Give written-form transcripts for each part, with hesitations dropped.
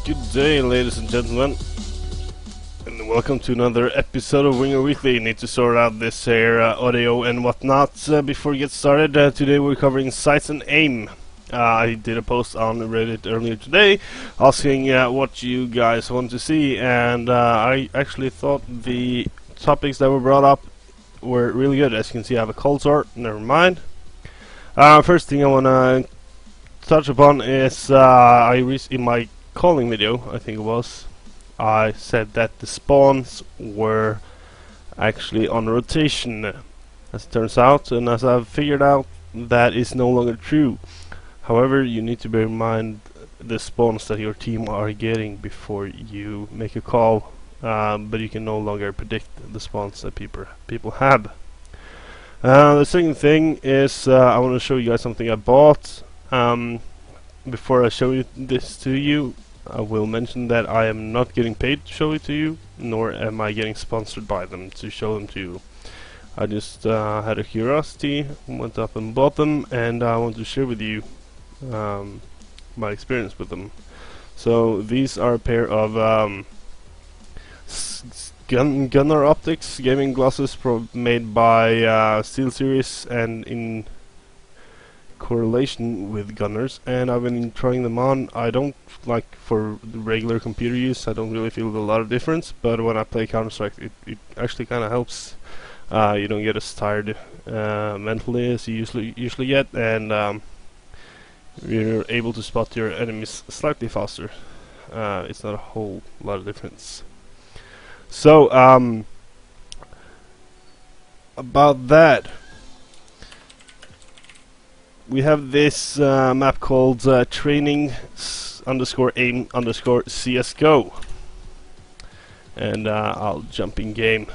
Good day, ladies and gentlemen, and welcome to another episode of winGr Weekly. Need to sort out this here audio and whatnot before we get started. Today we're covering sights and aim. I did a post on Reddit earlier today asking what you guys want to see, and I actually thought the topics that were brought up were really good. As you can see, I have a cold sore. Never mind. First thing I want to touch upon is in my calling video, I think it was, I said that the spawns were actually on rotation, as it turns out, and as I've figured out, that is no longer true. However, you need to bear in mind the spawns that your team are getting before you make a call, but you can no longer predict the spawns that people have. The second thing is I want to show you guys something I bought. Before I show this to you, I will mention that I am not getting paid to show it to you, nor am I getting sponsored by them to show them to you. I just had a curiosity, went up and bought them, and I want to share with you my experience with them. So these are a pair of gunner optics gaming glasses made by SteelSeries and in correlation with gunners, and I've been trying them on. I don't, like, for the regular computer use, I don't really feel a lot of difference, but when I play Counter-Strike it actually kind of helps. You don't get as tired mentally as you usually get, and you're able to spot your enemies slightly faster. It's not a whole lot of difference. So about that, we have this map called training_aim_CSGO, and I'll jump in game,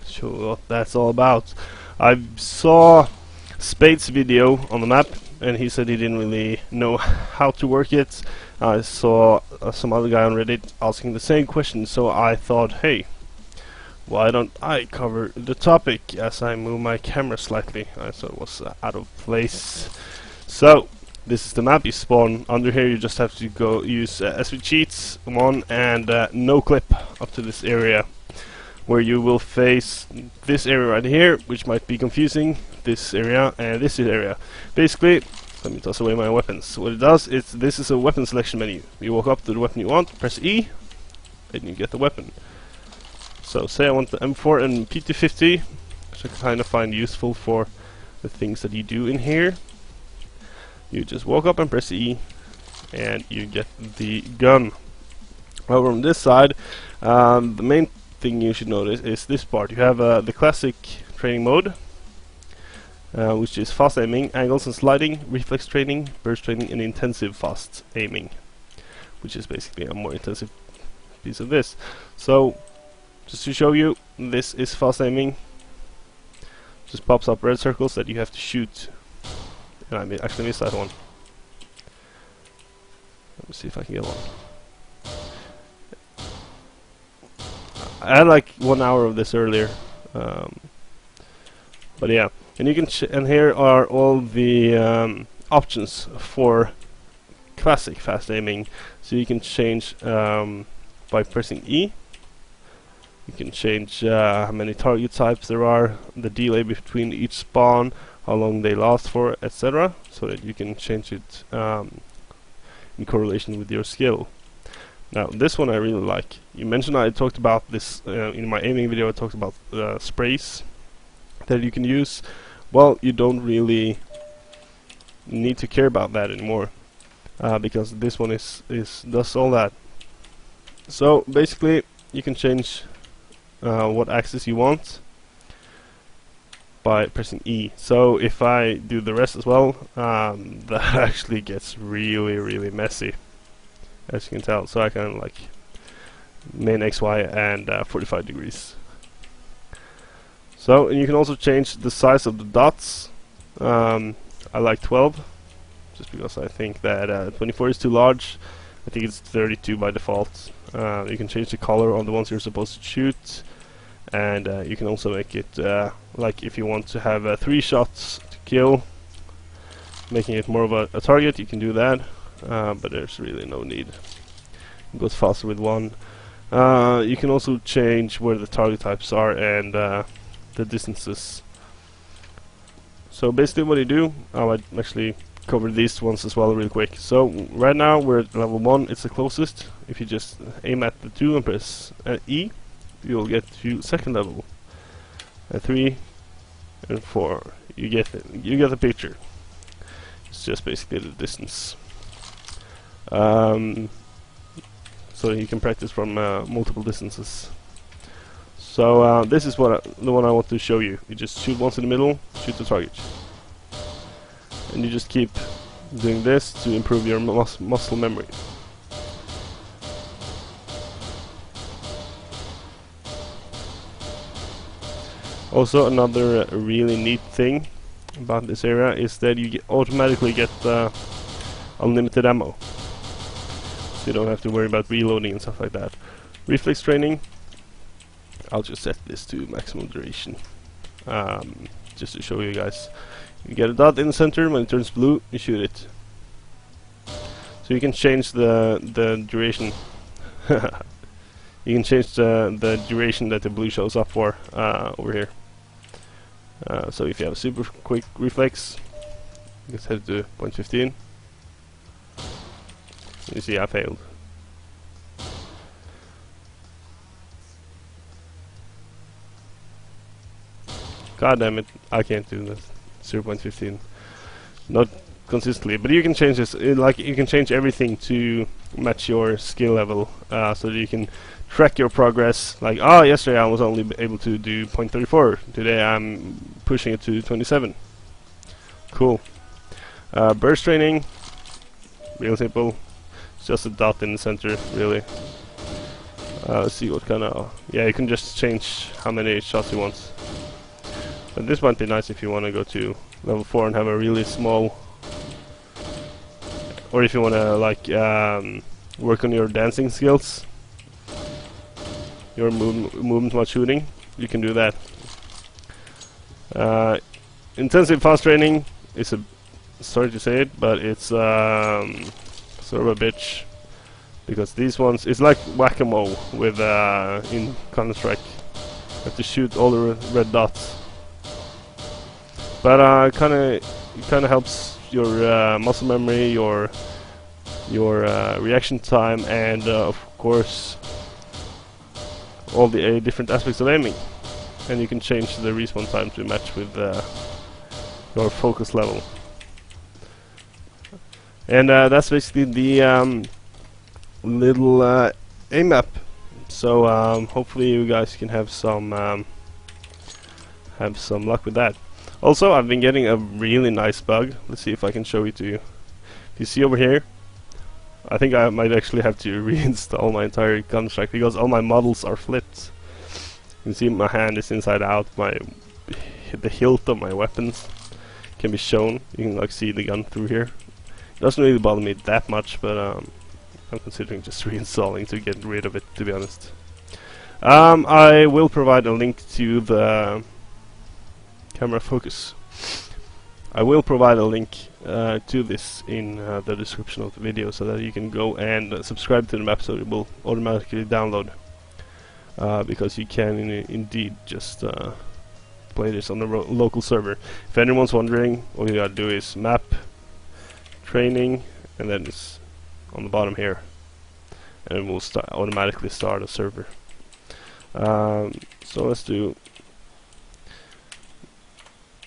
show what that's all about. I saw Spade's video on the map, and he said he didn't really know how to work it. I saw some other guy on Reddit asking the same question, so I thought, hey, why don't I cover the topic as I move my camera slightly? I thought it was out of place. So, this is the map. You spawn under here. You just have to go use SV cheats and no clip up to this area, where you will face this area right here, which might be confusing. This area and this area. Basically, let me toss away my weapons. What it does is, this is a weapon selection menu. You walk up to the weapon you want, press E, and you get the weapon. So say I want the M4 and P250, which I kind of find useful for the things that you do in here. You just walk up and press E, and you get the gun. Over on this side, the main thing you should notice is this part. You have the classic training mode, which is fast aiming, angles and sliding, reflex training, burst training, and intensive fast aiming, which is basically a more intensive piece of this. So, just to show you, this is fast aiming. Just pops up red circles that you have to shoot. And I actually missed that one. Let me see if I can get one. I had like 1 hour of this earlier, but yeah. And you can and here are all the options for classic fast aiming. So you can change by pressing E. You can change how many target types there are, the delay between each spawn, how long they last for, etc., so that you can change it in correlation with your skill. Now, this one I really like. You mentioned I talked about this in my aiming video. I talked about sprays that you can use. Well, you don't really need to care about that anymore, because this one does all that. So basically, you can change what axis you want by pressing E. So if I do the rest as well, that actually gets really messy, as you can tell. So I can like main X, Y, and 45 degrees. So, and you can also change the size of the dots. I like 12, just because I think that 24 is too large. I think it's 32 by default. You can change the color on the ones you're supposed to shoot, and you can also make it like if you want to have 3 shots to kill, making it more of a target, you can do that, but there's really no need. It goes faster with one. You can also change where the target types are and the distances. So basically what you do, I might actually cover these ones as well real quick. So right now we're at level 1, it's the closest. If you just aim at the 2 and press E, you'll get to second level. And 3 and 4, you get the picture. It's just basically the distance. So you can practice from multiple distances. So this is the one I want to show you. You just shoot once in the middle, shoot the target, and you just keep doing this to improve your muscle memory. Also, another really neat thing about this area is that you automatically get unlimited ammo. So you don't have to worry about reloading and stuff like that. Reflex training, I'll just set this to maximum duration, just to show you guys. You get a dot in the center, when it turns blue, you shoot it. So you can change the duration. You can change the duration that the blue shows up for over here. So if you have a super quick reflex, you can set it to 0.15. You see I failed. God damn it, I can't do this. 0.15. Not consistently, but you can change this. Like, you can change everything to match your skill level, so that you can track your progress. Like, oh, yesterday I was only able to do 0.34. Today I'm pushing it to 27. Cool. Burst training, real simple. It's just a dot in the center, really. Let's see what kind of... Yeah, you can just change how many shots you want. But this might be nice if you want to go to level 4 and have a really small... Or if you want to, like, work on your dancing skills. Your movement while shooting, you can do that. Intensive fast training is a... Sorry to say it, but it's sort of a bitch. Because these ones, it's like whack-a-mole with in Counter-Strike. You have to shoot all the red dots. But it kind of helps your muscle memory, your reaction time, and of course all the different aspects of aiming. And you can change the respawn time to match with your focus level. And that's basically the little aim map. So hopefully you guys can have some luck with that. Also, I've been getting a really nice bug. Let's see if I can show it to you. If you see over here, I think I might actually have to reinstall my entire Counter-Strike because all my models are flipped. You can see my hand is inside out. The hilt of my weapons can be shown. You can like see the gun through here. It doesn't really bother me that much, but I'm considering just reinstalling to get rid of it, to be honest. I will provide a link to the camera focus. I will provide a link to this in the description of the video, so that you can go and subscribe to the map, so it will automatically download. Because you can indeed just play this on the local server. If anyone's wondering, all you gotta do is map, training, and then it's on the bottom here, and it will automatically start a server. So let's do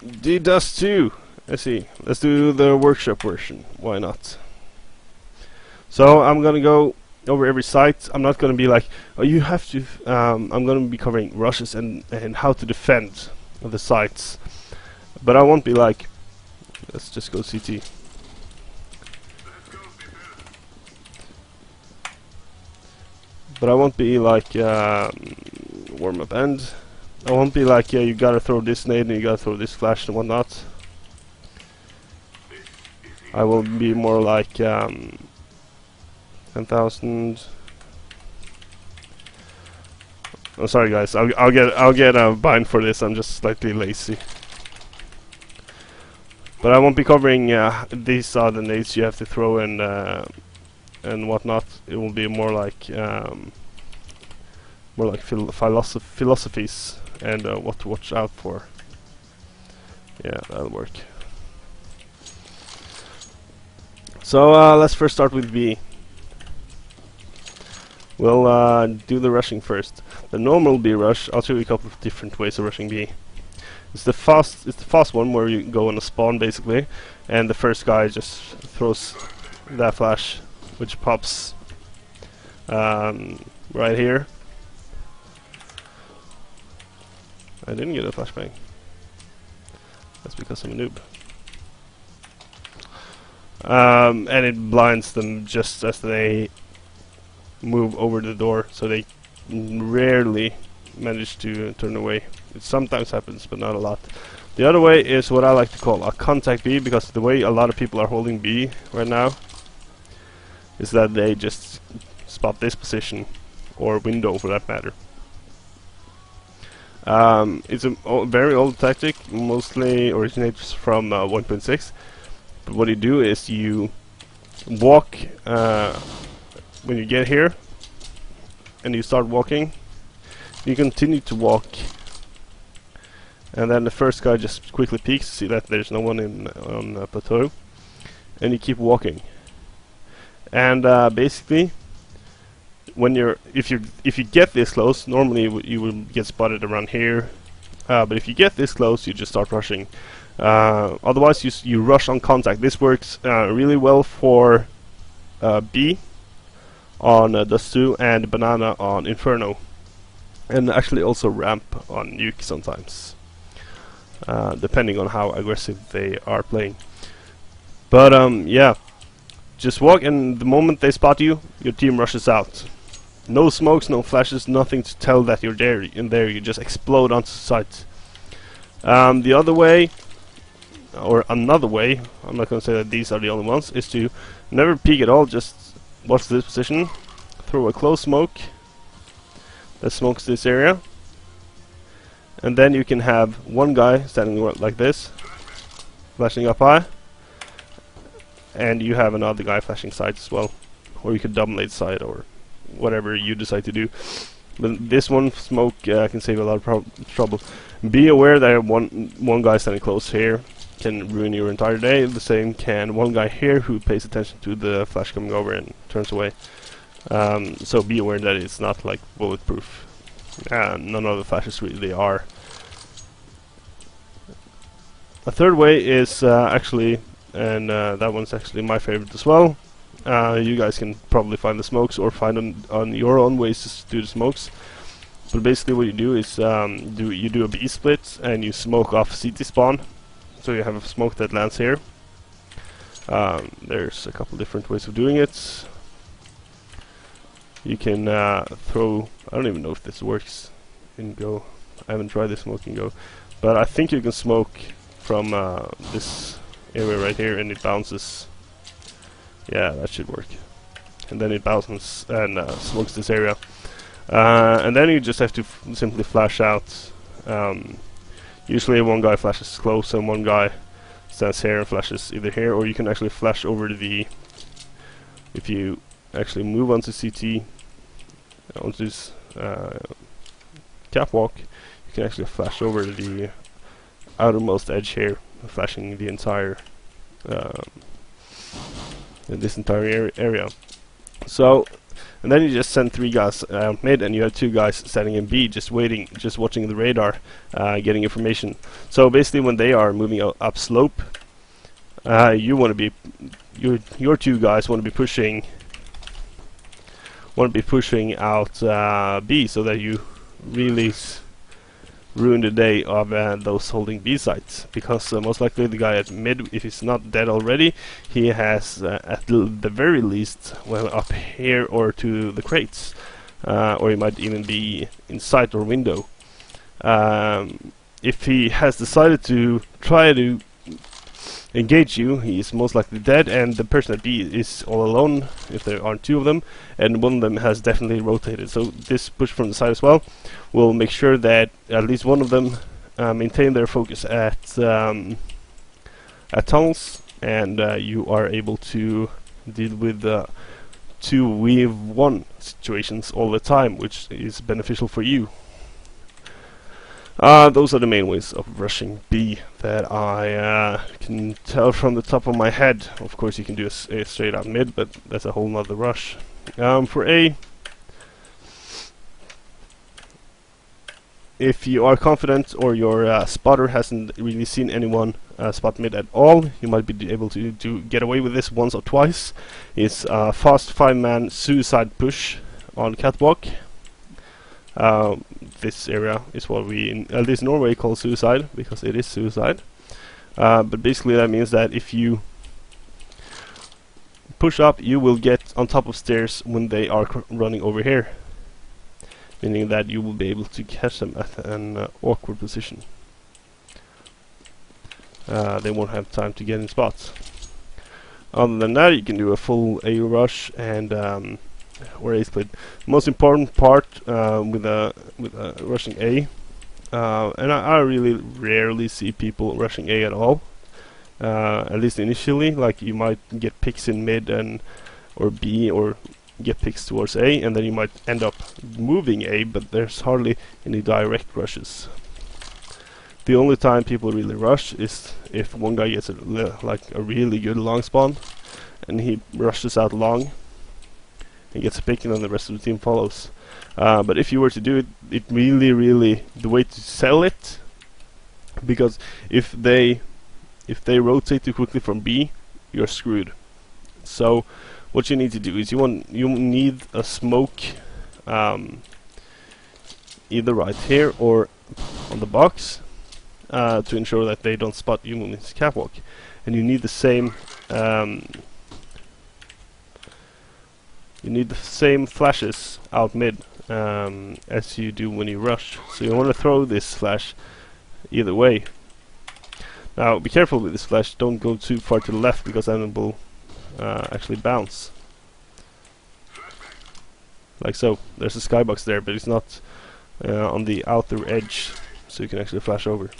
DDoS 2. Let's see. Let's do the workshop version. Why not? So I'm gonna go over every site. I'm not gonna be like, oh, you have to. I'm gonna be covering rushes and how to defend the sites, but I won't be like. Let's just go CT. But I won't be like warm up end. I won't be like, yeah, you gotta throw this nade and you gotta throw this flash and whatnot. I will be more like 10,000. I'm sorry, guys. I'll get a bind for this. I'm just slightly lazy. But I won't be covering. These are the nades you have to throw and and whatnot. It will be more like philosophies and what to watch out for. Yeah, that'll work. So let's first start with B. We'll do the rushing first. The normal B rush. I'll show you a couple of different ways of rushing B. It's the fast one where you go on a spawn basically, and the first guy just throws that flash, which pops right here. I didn't get a flashbang. That's because I'm a noob. And it blinds them just as they move over the door, so they rarely manage to turn away. It sometimes happens, but not a lot. The other way is what I like to call a contact B, because the way a lot of people are holding B right now is that they just spot this position, or window for that matter. It's a very old tactic, mostly originates from 1.6. But what you do is you walk when you get here, and you start walking. You continue to walk, and then the first guy just quickly peeks to see that there's no one on the plateau, and you keep walking. And basically, when if you get this close, normally you will get spotted around here. But if you get this close, you just start rushing. Otherwise, you rush on contact. This works really well for B on Dust 2 and Banana on Inferno, and actually also Ramp on Nuke sometimes, depending on how aggressive they are playing. But yeah, just walk, and the moment they spot you, your team rushes out. No smokes, no flashes, nothing to tell that you're there. In there, you just explode onto sight. The other way, or another way, I'm not going to say that these are the only ones, is to never peek at all. Just watch this position, throw a close smoke that smokes this area, and then you can have one guy standing like this, flashing up high, and you have another guy flashing sides as well, or you could dominate side, or whatever you decide to do. But this one smoke can save a lot of trouble. Be aware that one guy standing close here can ruin your entire day. The same can one guy here who pays attention to the flash coming over and turns away. So be aware that it's not like bulletproof. None of the flashes really are. A third way is actually, and that one's actually my favorite as well. You guys can probably find the smokes, or find on your own ways to do the smokes. But basically what you do is you do a B split, and you smoke off CT spawn. So you have a smoke that lands here. There's a couple different ways of doing it. You can throw, I don't even know if this works in Go. I haven't tried this smoke in Go. But I think you can smoke from this area right here, and it bounces. Yeah, that should work. And then it bounces and smokes this area. And then you just have to simply flash out. Usually one guy flashes close and one guy stands here and flashes either here, or you can actually flash over to the... If you actually move onto CT, onto this catwalk, you can actually flash over to the outermost edge here, flashing the entire... this entire area. So, and then you just send 3 guys mid, and you have 2 guys standing in B, just waiting, just watching the radar, getting information. So basically, when they are moving up slope, you want to be, your 2 guys want to be pushing out B, so that you really ruin the day of those holding B sites, because most likely the guy at mid, if he's not dead already, he has at the very least, well, up here or to the crates, or he might even be in sight or window. If he has decided to try to engage you, he is most likely dead, and the person at B is all alone, if there aren't 2 of them, and one of them has definitely rotated. So this push from the side as well will make sure that at least one of them maintain their focus at tunnels, and you are able to deal with 2v1 situations all the time, which is beneficial for you. Those are the main ways of rushing B that I can tell from the top of my head. Of course, you can do a straight out mid, but that's a whole nother rush. For A, if you are confident or your spotter hasn't really seen anyone spot mid at all, you might be able to get away with this once or twice. It's a fast 5-man suicide push on catwalk. This area is what we in at least Norway call suicide, because it is suicide. But basically that means that if you push up, you will get on top of stairs when they are running over here, meaning that you will be able to catch them at an awkward position. They won't have time to get in spots. Other than that, you can do a full A rush and or A split. The most important part with rushing A, and I really rarely see people rushing A at all. At least initially, like you might get picks in mid and or B, or get picks towards A, and then you might end up moving A, but there's hardly any direct rushes. The only time people really rush is if one guy gets like a really good long spawn, and he rushes out long and gets a pick, and then the rest of the team follows. But if you were to do it, it really the way to sell it, because if they rotate too quickly from B, you're screwed. So what you need to do is you need a smoke either right here or on the box to ensure that they don't spot you in this catwalk. And you need the same flashes out mid as you do when you rush. So you want to throw this flash either way. Now be careful with this flash, don't go too far to the left, because then it will actually bounce. Like so. There's a skybox there, but it's not on the outer edge, so you can actually flash over.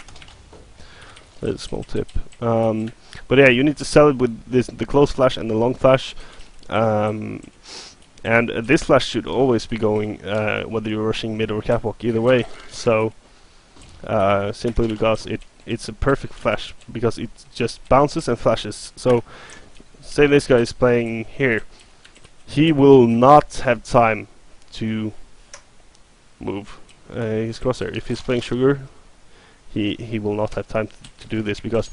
That's a small tip. But yeah, you need to sell it with the close flash and the long flash. And this flash should always be going whether you're rushing mid or catwalk, either way. So simply because it's a perfect flash, because it just bounces and flashes. So say this guy is playing here, he will not have time to move his crosshair. If he's playing sugar, he will not have time to do this, because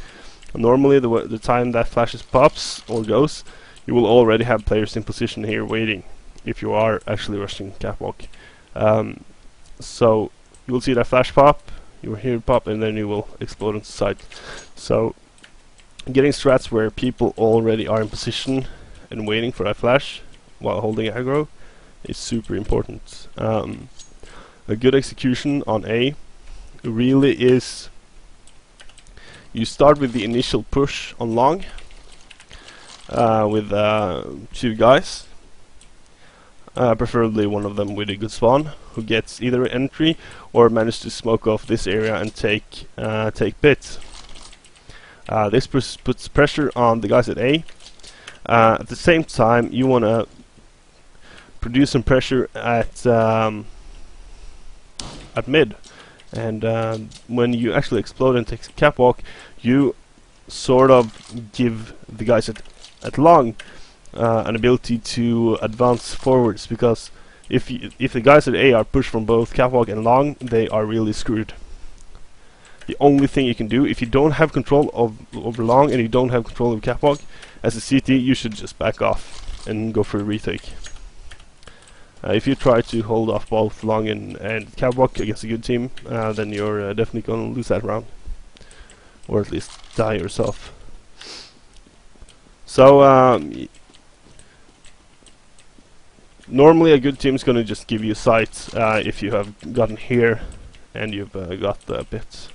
normally the time that flashes pops or goes, you will already have players in position here waiting, if you are actually rushing catwalk. So you will see that flash pop, you will hear it pop, and then you will explode into sight. So getting strats where people already are in position and waiting for that flash while holding aggro is super important. A good execution on A really is, you start with the initial push on long with 2 guys, preferably one of them with a good spawn, who gets either entry or manage to smoke off this area and take bit. This puts pressure on the guys at A. At the same time, you want to produce some pressure at mid, and when you actually explode and take catwalk, you sort of give the guys at long an ability to advance forwards, because if the guys at A are pushed from both catwalk and long, they are really screwed. The only thing you can do, if you don't have control over long and you don't have control of catwalk, as a CT, you should just back off and go for a retake. If you try to hold off both long and catwalk against a good team, then you're definitely going to lose that round, or at least die yourself. So normally a good team is going to just give you sight if you have gotten here and you've got the bits.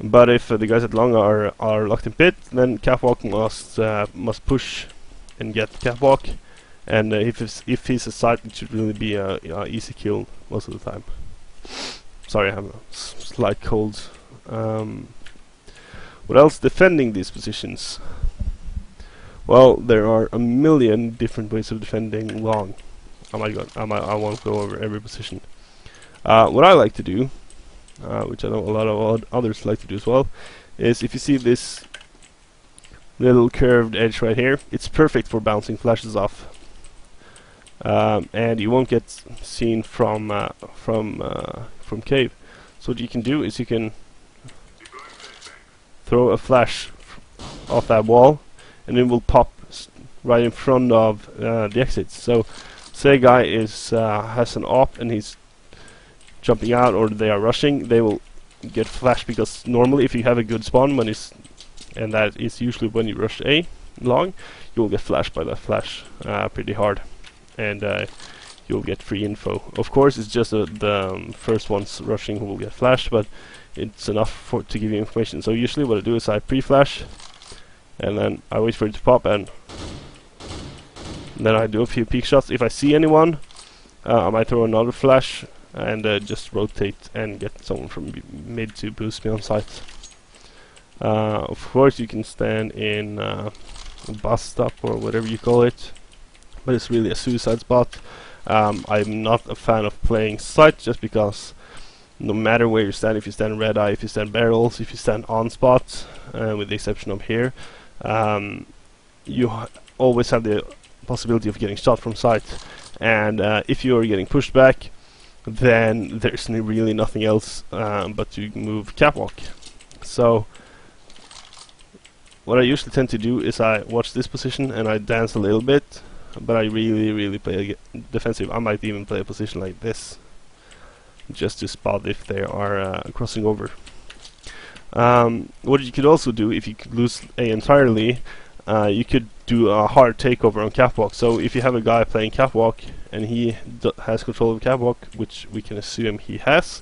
But if the guys at long are locked in pit, then catwalk must push and get catwalk. And if he's a sight, it should really be a easy kill most of the time. Sorry, I have a slight cold. What else? Defending these positions. Well, there are a million different ways of defending long. Oh my god, I won't go over every position. What I like to do, which I know a lot of others like to do as well, is if you see this little curved edge right here, it's perfect for bouncing flashes off. And you won't get seen from cave. So what you can do is you can throw a flash off that wall, and it will pop right in front of the exits. So, say a guy has an op and he's jumping out, or they are rushing, they will get flashed, because normally if you have a good spawn and that is usually when you rush A long, you will get flashed by that flash pretty hard, and you'll get free info. Of course, it's just the first ones rushing who will get flashed, but it's enough to give you information. So usually what I do is I pre-flash, and then I wait for it to pop, and then I do a few peek shots. If I see anyone, I might throw another flash and just rotate and get someone from mid to boost me on sight. Of course, you can stand in a bus stop or whatever you call it, but it's really a suicide spot. I'm not a fan of playing sight, just because no matter where you stand, if you stand red eye, if you stand barrels, if you stand on spot, with the exception of here, you always have the possibility of getting shot from sight, and if you are getting pushed back, then there's really nothing else but to move catwalk. So what I usually tend to do is I watch this position and I dance a little bit, but I really play defensive. I might even play a position like this, just to spot if they are crossing over. What you could also do, if you could lose A entirely, you could do a hard takeover on catwalk. So if you have a guy playing catwalk and he has control of catwalk, which we can assume he has,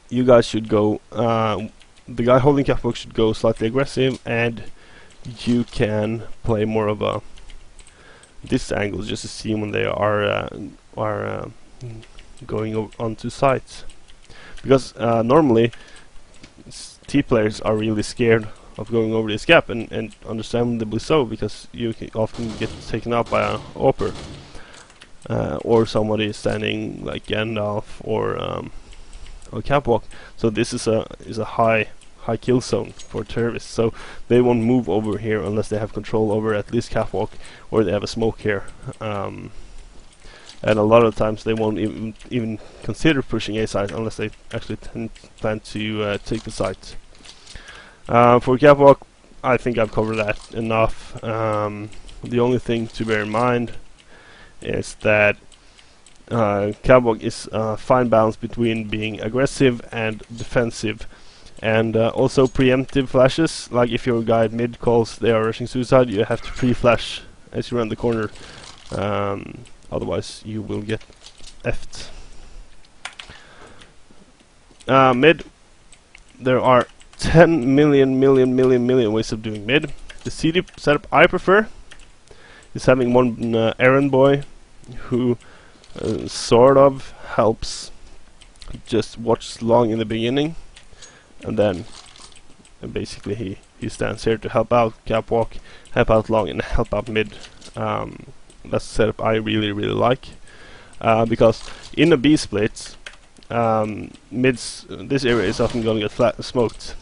you guys should go, the guy holding catwalk should go slightly aggressive, and you can play more of a this angle just to see when they are going onto sites, because normally T players are really scared of going over this gap, and understandably so, because you can often get taken out by an AWPer, or somebody standing like Gandalf or catwalk. So this is a high kill zone for terrorists, so they won't move over here unless they have control over at least catwalk, or they have a smoke here. And a lot of times they won't even consider pushing A site unless they actually plan to take the site. For catwalk, I think I've covered that enough. The only thing to bear in mind is that catwalk is a fine balance between being aggressive and defensive, and also preemptive flashes. Like if your guy at mid calls they are rushing suicide, you have to pre-flash as you run the corner. Otherwise you will get effed. Mid, there are 10 million ways of doing mid. The CD setup I prefer is having one errand boy who sort of helps just watch long in the beginning, and then basically he stands here to help out catwalk, help out long, and help out mid. That's the setup I really like, because in a B split, this area is often going to get smoked,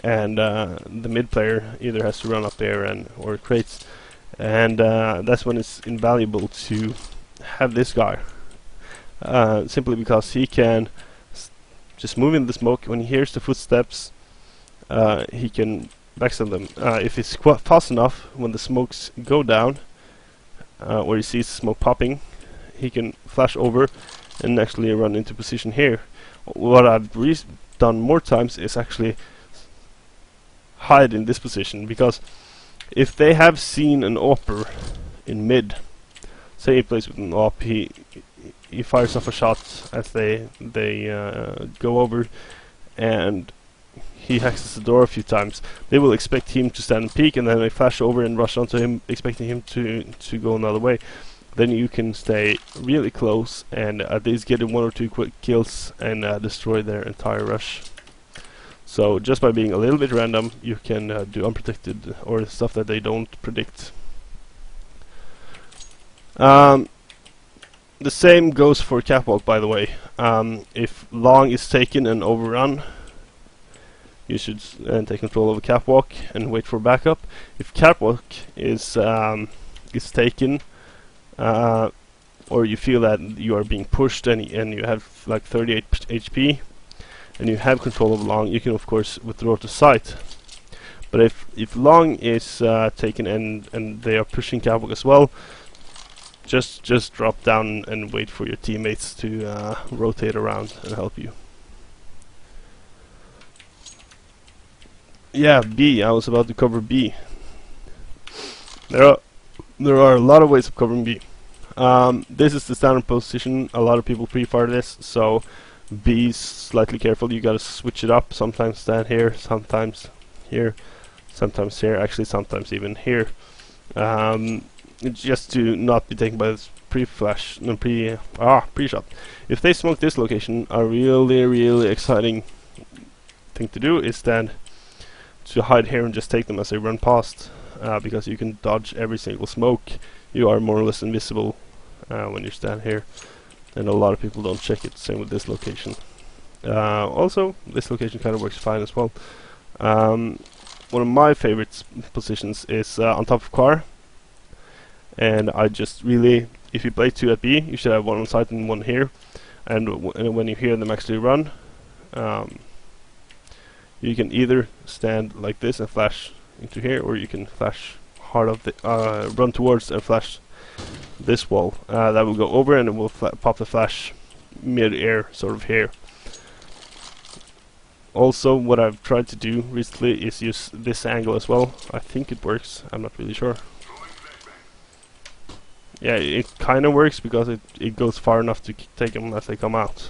and the mid player either has to run up there or crates, and that's when it's invaluable to have this guy, simply because he can just move in the smoke. When he hears the footsteps, he can backstab them. If it's fast enough, when the smokes go down, or he sees smoke popping, he can flash over and actually run into position here. What I've done more times is actually hide in this position, because if they have seen an AWPer in mid, say he plays with an AWP, he fires off a shot as they go over, and he hacks the door a few times. They will expect him to stand and peek, and then they flash over and rush onto him, expecting him to go another way. Then you can stay really close and at least get 1 or 2 quick kills and destroy their entire rush. So just by being a little bit random, you can do unprotected or stuff that they don't predict. The same goes for catwalk, by the way. If long is taken and overrun, you should take control of a catwalk and wait for backup. If catwalk is taken, or you feel that you are being pushed and you have like 38 HP, and you have control of long, you can of course withdraw to site. But if long is taken and they are pushing catwalk as well, just drop down and wait for your teammates to rotate around and help you. Yeah, B. I was about to cover B. There are a lot of ways of covering B. This is the standard position. A lot of people pre-fire this, so be slightly careful. You gotta switch it up. Sometimes stand here, sometimes here, sometimes here. Actually, sometimes even here. Just to not be taken by this pre-flash, no, pre-shot. If they smoke this location, a really exciting thing to do is then to hide here and just take them as they run past, because you can dodge every single smoke. You are more or less invisible when you stand here, and a lot of people don't check it. Same with this location. Also, this location kind of works fine as well. One of my favorite positions is on top of car, and I just really, if you play 2 at B, you should have 1 on site and 1 here, and when you hear them actually run, you can either stand like this and flash into here, or you can flash hard of the run towards and flash this wall. That will go over and it will pop the flash mid-air, sort of here. Also, what I've tried to do recently is use this angle as well. I think it works. I'm not really sure. Yeah, it kind of works because it goes far enough to take them as they come out.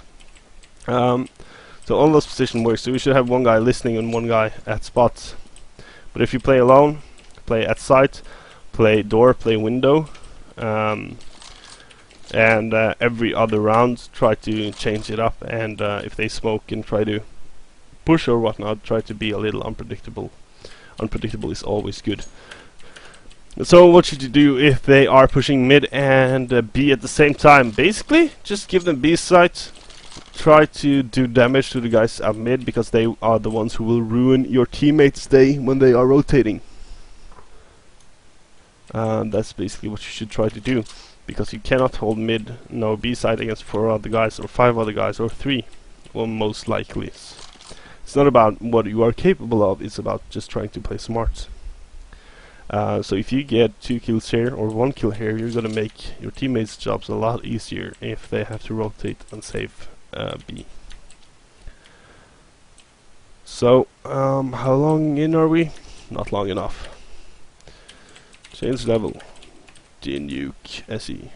So all those positions work. So we should have 1 guy listening and 1 guy at spots. But if you play alone, play at site, play door, play window, and every other round try to change it up. And if they smoke and try to push or whatnot, try to be a little unpredictable. Unpredictable is always good. So what should you do if they are pushing mid and B at the same time? Basically, just give them B site. Try to do damage to the guys at mid, because they are the ones who will ruin your teammates' day when they are rotating. That's basically what you should try to do, because you cannot hold mid, no B side against 4 other guys or 5 other guys or 3. Well, most likely. It's not about what you are capable of, it's about just trying to play smart. So if you get 2 kills here or 1 kill here, you're gonna make your teammates' jobs a lot easier if they have to rotate and save B. So how long in are we? Not long enough. Change level. Nuke SE.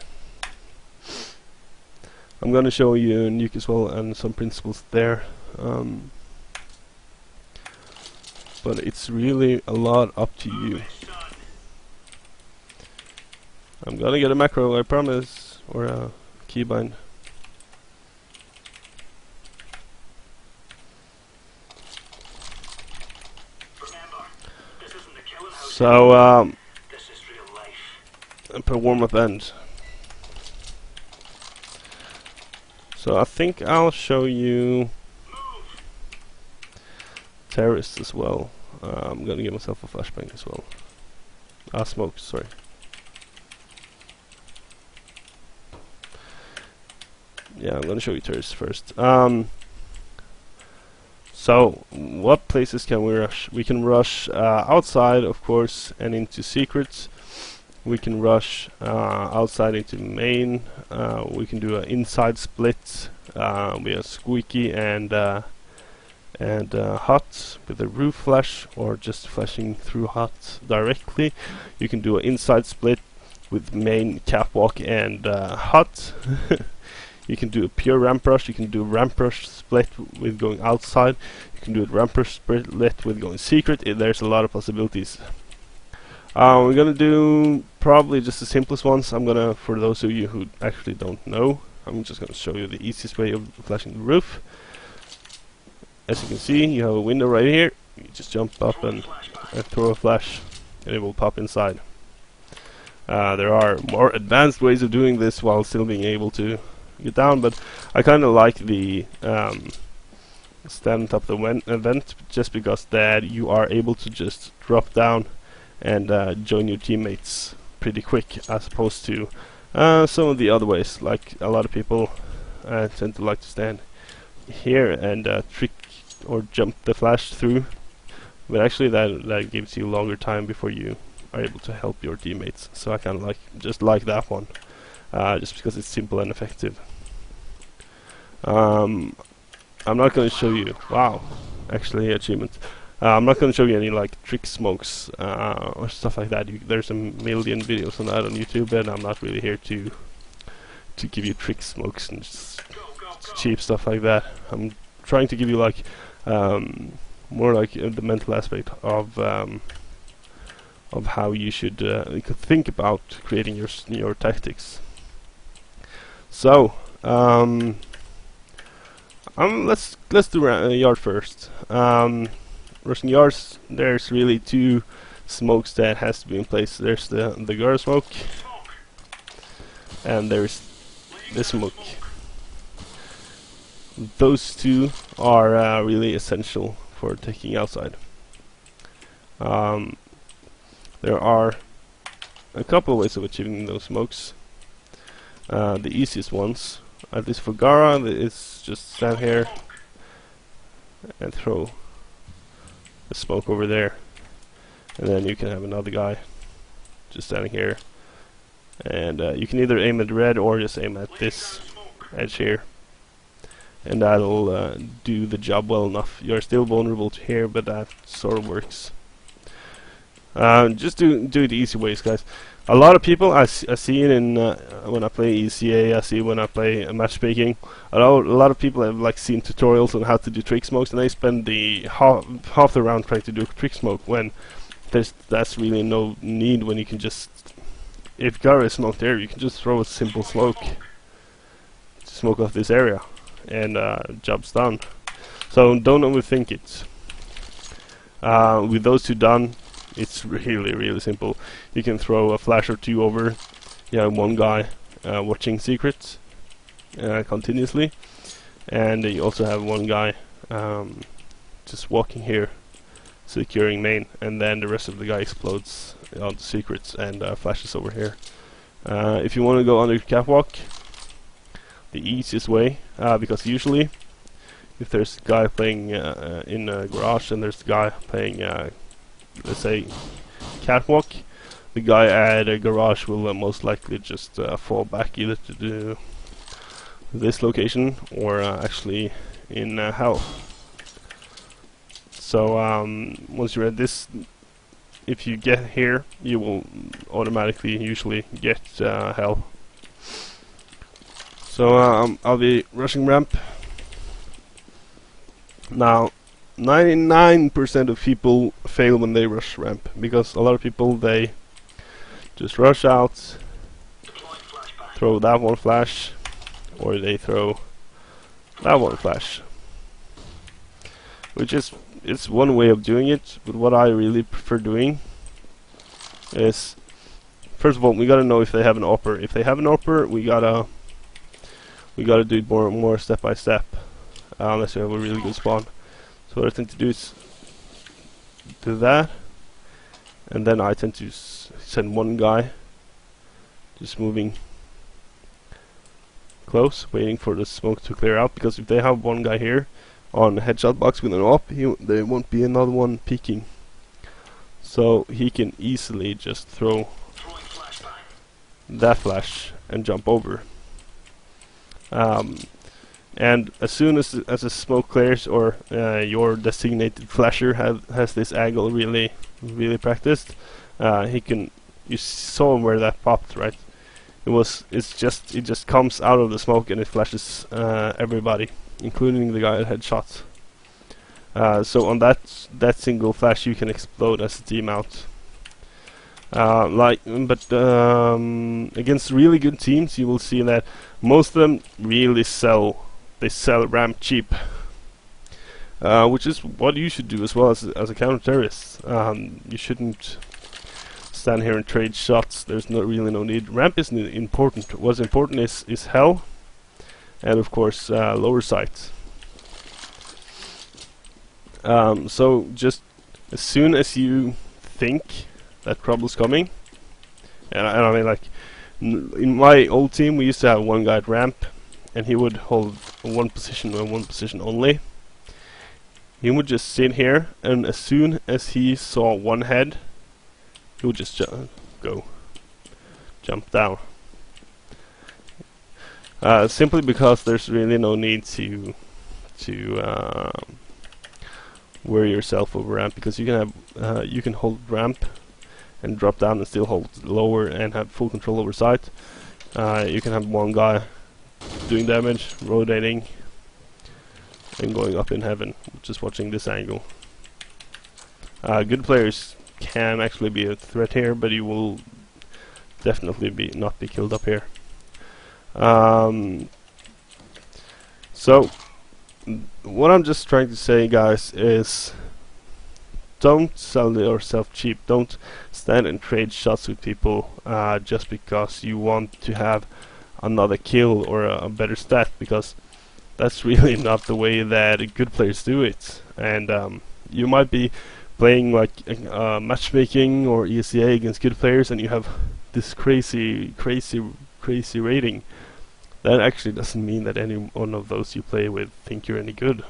I'm gonna show you nuke as well and some principles there. But it's really a lot up to you. I'm gonna get a macro, I promise, or a keybind. So, put warm-up end. So I think I'll show you terrorists as well. I'm gonna give myself a flashbang as well. Smoke, sorry. Yeah, I'm gonna show you terrorists first. So, what places can we rush? We can rush outside, of course, and into secrets. We can rush outside into main. We can do an inside split. We have squeaky and hot with a roof flash, or just flashing through hot directly. You can do an inside split with main, catwalk, and hot. You can do a pure ramp rush. You can do ramp rush split with going outside. You can do a ramp rush split with going secret. There's a lot of possibilities. We're gonna do probably just the simplest ones. I'm gonna, for those of you who actually don't know, I'm just gonna show you the easiest way of flashing the roof. as you can see, you have a window right here. You just jump up and throw a flash, and it will pop inside. There are more advanced ways of doing this while still being able to get down, but I kind of like the stand on top of the vent, just because that you are able to just drop down and join your teammates pretty quick, as opposed to some of the other ways. Like a lot of people tend to like to stand here and trick or jump the flash through, but actually that gives you longer time before you are able to help your teammates. So I kind of like that one, just because it's simple and effective. I'm not going to show you. Wow, actually achievement. I'm not going to show you any like trick smokes or stuff like that. There's a million videos on that on YouTube, and I'm not really here to give you trick smokes and just cheap stuff like that. I'm trying to give you like more like the mental aspect of how you should think about creating your tactics. So let's do yard first. Rushing yards, there's really two smokes that has to be in place. There's the guard smoke, and there's this smoke. Those two are really essential for taking outside. There are a couple of ways of achieving those smokes. The easiest ones, at least for Gara, is just stand here and throw the smoke over there, and then you can have another guy just standing here, and you can either aim at red or just aim at this edge here, and that'll do the job well enough. You're still vulnerable to here, but that sort of works. Just do the easy ways, guys. A lot of people, I see it in when I play ECA, I see when I play matchmaking. A lot of people have like seen tutorials on how to do trick smokes, and they spend the half the round trying to do a trick smoke, when that's really no need, when you can just, if Gara is not there, you can just throw a simple smoke to smoke off this area, and job's done. So don't overthink it. With those two done, it's really simple. You can throw a flash or two over. You have one guy watching secrets continuously, and you also have one guy just walking here, securing main, and then the rest of the guy explodes on the secrets and flashes over here. If you want to go under catwalk, the easiest way, because usually if there's a guy playing in a garage and there's a guy playing let's say catwalk, the guy at a garage will most likely just fall back either to this location or actually in hell. So once you're at this, if you get here, you will automatically usually get hell. So I'll be rushing ramp now. 99% of people fail when they rush ramp, because a lot of people, they just rush out, throw that one flash, or they throw that one flash, which is, it's one way of doing it. But what I really prefer doing is, first of all, we gotta know if they have an AWPer. If they have an AWPer, we gotta do it more step by step, unless we have a really good spawn. So what I tend to do is do that, and then I tend to send one guy just moving close, waiting for the smoke to clear out, because if they have one guy here on the headshot box with an AWP, there won't be another one peeking. So he can easily just throw that flash and jump over. And as soon as the smoke clears, or your designated flasher has this angle really practiced, he can. You saw where that popped, right? It just comes out of the smoke and it flashes everybody, including the guy that had shots. So on that single flash, you can explode as a team out. But against really good teams, you will see that most of them really sell. They sell ramp cheap. which is what you should do as well as a counter-terrorist. You shouldn't stand here and trade shots. There's really no need. Ramp isn't important. What's important is hell, and of course lower sight. So just as soon as you think that trouble's coming, and I mean, like, in my old team we used to have one guy at ramp, and he would hold one position and one position only. He would just sit here, and as soon as he saw one head, he would just jump down. Simply because there's really no need to worry yourself over ramp, because you can have you can hold ramp and drop down and still hold lower and have full control over sight. You can have one guy doing damage, rotating, and going up in heaven, just watching this angle. Good players can actually be a threat here, but you will definitely not be killed up here. So what I'm just trying to say, guys, is don't sell yourself cheap. Don't stand and trade shots with people just because you want to have another kill or a better stat, because that's really not the way that good players do it. And you might be playing like matchmaking or ESEA against good players, and you have this crazy rating. That actually doesn't mean that any one of those you play with think you're any good.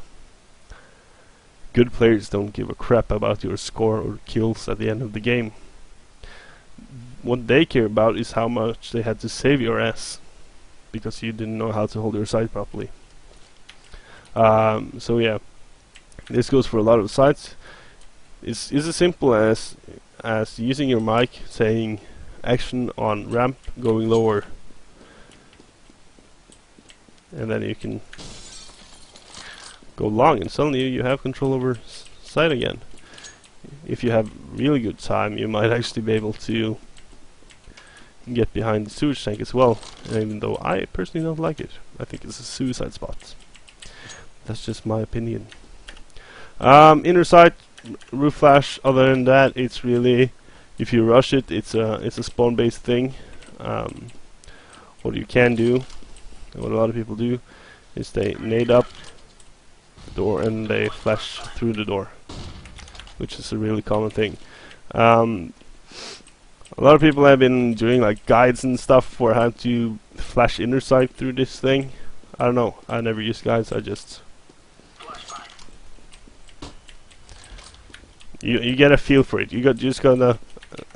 Good players don't give a crap about your score or kills at the end of the game. What they care about is how much they had to save your ass because you didn't know how to hold your sight properly. So yeah, this goes for a lot of sites. It's as simple as using your mic, saying action on ramp, going lower, and then you can go long, and suddenly you have control over sight again. If you have really good time, you might actually be able to get behind the sewage tank as well, even though I personally don't like it. I think it's a suicide spot. That's just my opinion. Inner sight, roof flash. Other than that, it's really, if you rush it, it's a spawn based thing. What you can do, and what a lot of people do, is they nade up the door and they flash through the door, which is a really common thing. A lot of people have been doing like guides and stuff for how to flash inner sight through this thing. I don't know, I never use guides, I just you get a feel for it. You just gotta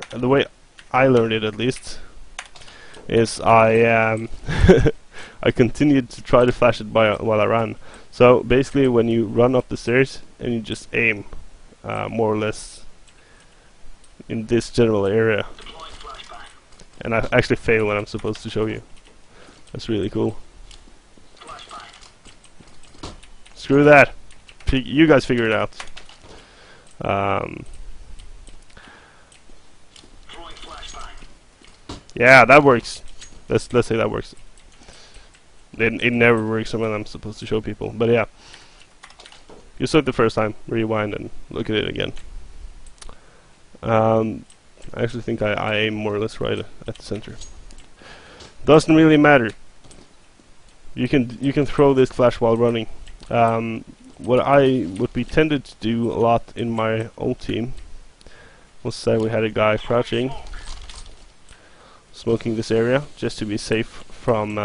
the way I learned it, at least, is I I continued to try to flash it while I ran. So basically, when you run up the stairs and you just aim more or less in this general area, and I actually fail when I'm supposed to show you. That's really cool. Screw that. You guys figure it out. Yeah, that works. Let's say that works. It never works when I'm supposed to show people, but yeah. You saw it the first time, rewind and look at it again. I actually think I aim more or less right at the center. Doesn't really matter. You can throw this flash while running. What we tended to do a lot in my old team was say we had a guy crouching, smoking this area just to be safe from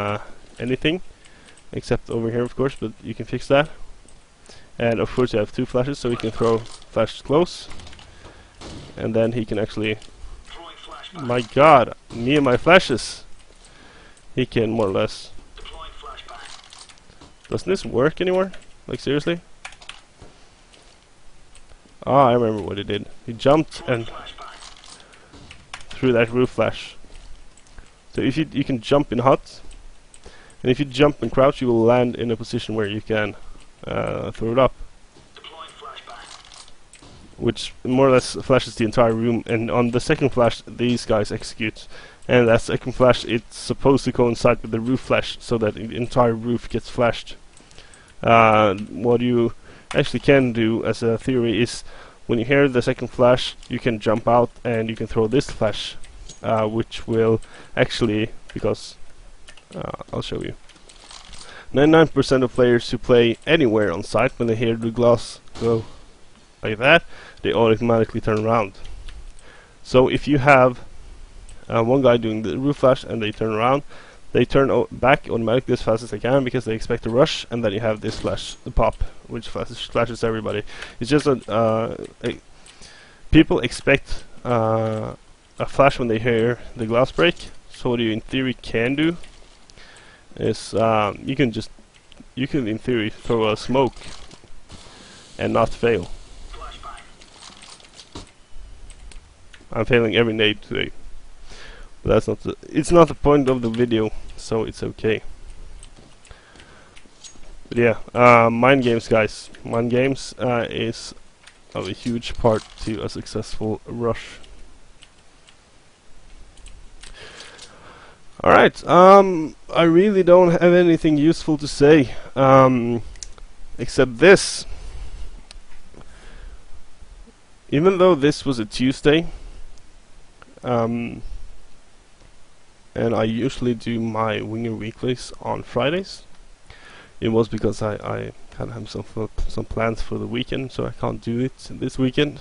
anything, except over here, of course, but you can fix that. And of course you have two flashes, so he can throw flash close, and then he can actually, my god, me and my flashes, he can more or less. Doesn't this work anymore? Like, seriously? Ah, I remember what he did. He jumped and threw that roof flash. So if you can jump in hot, and if you jump and crouch, you will land in a position where you can throw it up, which more or less flashes the entire room. And on the second flash, these guys execute, and that second flash, it's supposed to coincide with the roof flash, so that the entire roof gets flashed. What you actually can do as a theory is when you hear the second flash, you can jump out and you can throw this flash, which will actually, because I'll show you. 99% of players who play anywhere on site, when they hear the glass go like that, they automatically turn around. So if you have one guy doing the roof flash and they turn around, they turn back automatically as fast as they can because they expect a rush, and then you have this flash, the pop, which flashes everybody. It's just people expect a flash when they hear the glass break. So what you in theory can do is you can in theory throw a smoke and not fail. I'm failing every nade today, but that's not it's not the point of the video, so it's okay. But yeah, mind games, guys. Mind games is of a huge part to a successful rush. Alright, I really don't have anything useful to say, except this. Even though this was a Tuesday, and I usually do my winGr weeklies on Fridays, it was because I kind of have some plans for the weekend, so I can't do it this weekend.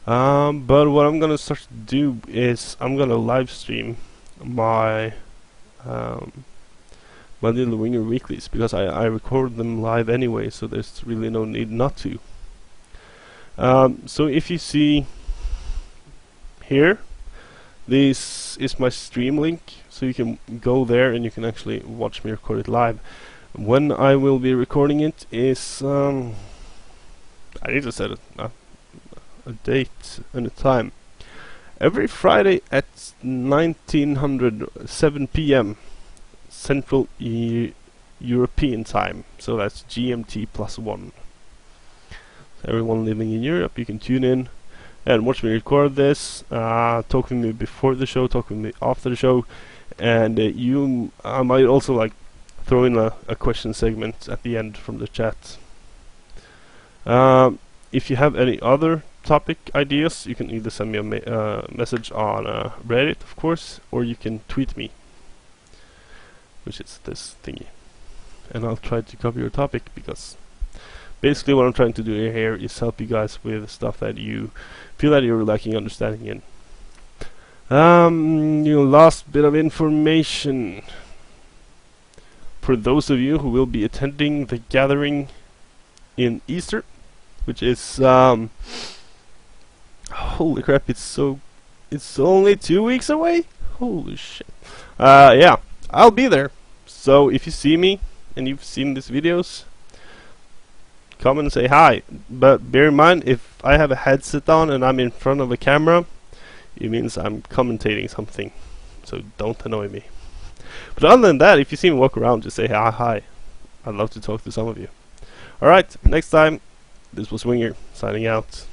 But what I'm gonna start to do is I'm gonna live stream my my little winGr weeklies, because I record them live anyway, so there's really no need not to. So if you see here, this is my stream link, so you can go there and you can actually watch me record it live. When I will be recording it is I need to set a date and a time. Every Friday at 1907 PM Central European time, so that's GMT +1. So everyone living in Europe, you can tune in and watch me record this, talk with me before the show, talk with me after the show, and I might also like throw in a question segment at the end from the chat. If you have any other topic ideas, you can either send me a message on Reddit, of course, or you can tweet me, which is this thingy, and I'll try to cover your topic, because basically what I'm trying to do here is help you guys with stuff that you feel that you're lacking understanding in. Last bit of information for those of you who will be attending the gathering in Easter, which is holy crap, it's only 2 weeks away. Holy shit. Yeah, I'll be there. So if you see me and you've seen these videos, come and say hi. But bear in mind, if I have a headset on and I'm in front of a camera, it means I'm commentating something, so don't annoy me. But other than that, if you see me walk around, just say hi. I'd love to talk to some of you. Alright, next time, this was winGr, signing out.